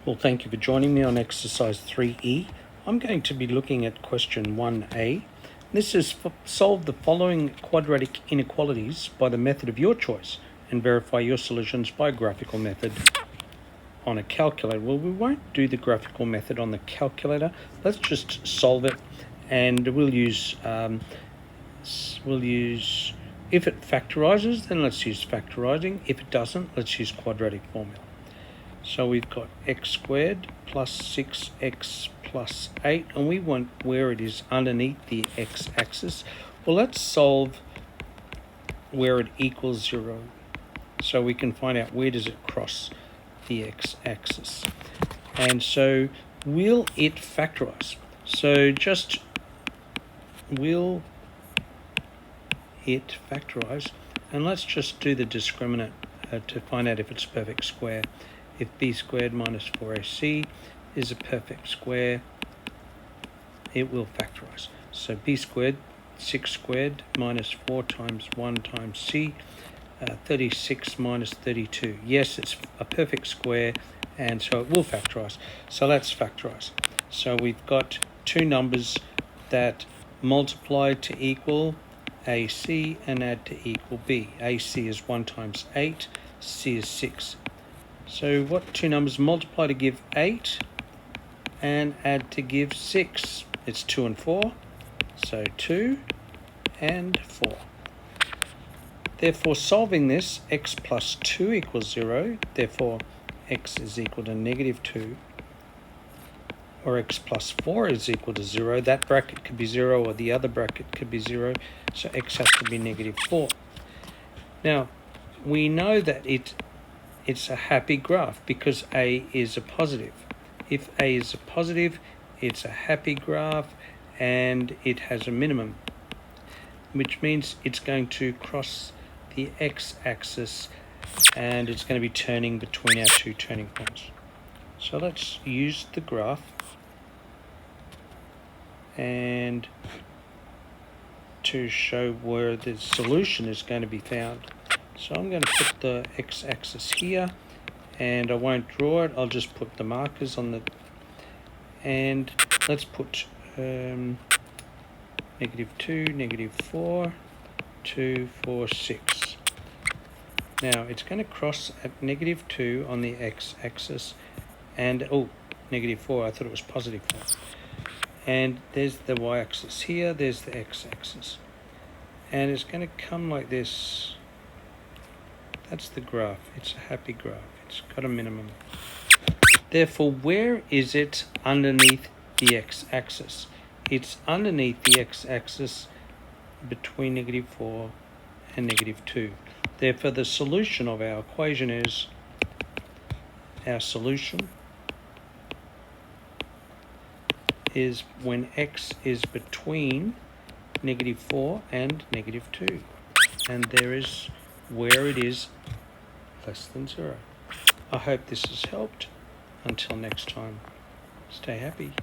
Well, thank you for joining me on exercise 3E. I'm going to be looking at question 1A. This is solve the following quadratic inequalities by the method of your choice and verify your solutions by graphical method on a calculator. Well, we won't do the graphical method on the calculator. Let's just solve it, and we'll use if it factorizes, then let's use factorizing. If it doesn't, let's use quadratic formula. So we've got x squared plus 6x plus 8, and we want where it is underneath the x-axis. Well, let's solve where it equals 0, so we can find out where does it cross the x-axis. And so will it factorize? So just will it factorize? And let's just do the discriminant to find out if it's a perfect square. If b squared minus 4ac is a perfect square, it will factorize. So b squared, 6 squared minus 4 times 1 times c, 36 minus 32. Yes, it's a perfect square, and so it will factorize. So let's factorize. So we've got two numbers that multiply to equal ac and add to equal b. ac is 1 times 8, c is 6. So what two numbers multiply to give 8 and add to give 6? It's 2 and 4, so 2 and 4. Therefore, solving this, x plus 2 equals 0. Therefore, x is equal to negative 2. Or x plus 4 is equal to 0. That bracket could be 0, or the other bracket could be 0. So x has to be negative 4. Now, we know that it's a happy graph because a is a positive. If a is a positive, it's a happy graph and it has a minimum, which means it's going to cross the x-axis and it's going to be turning between our two turning points. So let's use the graph and to show where the solution is going to be found. So I'm going to put the x-axis here, and I won't draw it, I'll just put the markers on the, and let's put negative 2, negative 4, 2, 4, 6. Now it's going to cross at negative 2 on the x-axis, and negative 4, I thought it was positive 4. And there's the y-axis here, there's the x-axis. And it's going to come like this. That's the graph. It's a happy graph. It's got a minimum. Therefore, where is it underneath the x-axis? It's underneath the x-axis between negative 4 and negative 2. Therefore, the solution of our equation is, when x is between negative 4 and negative 2. And there is where it is less than 0. I hope this has helped. Until next time, stay happy.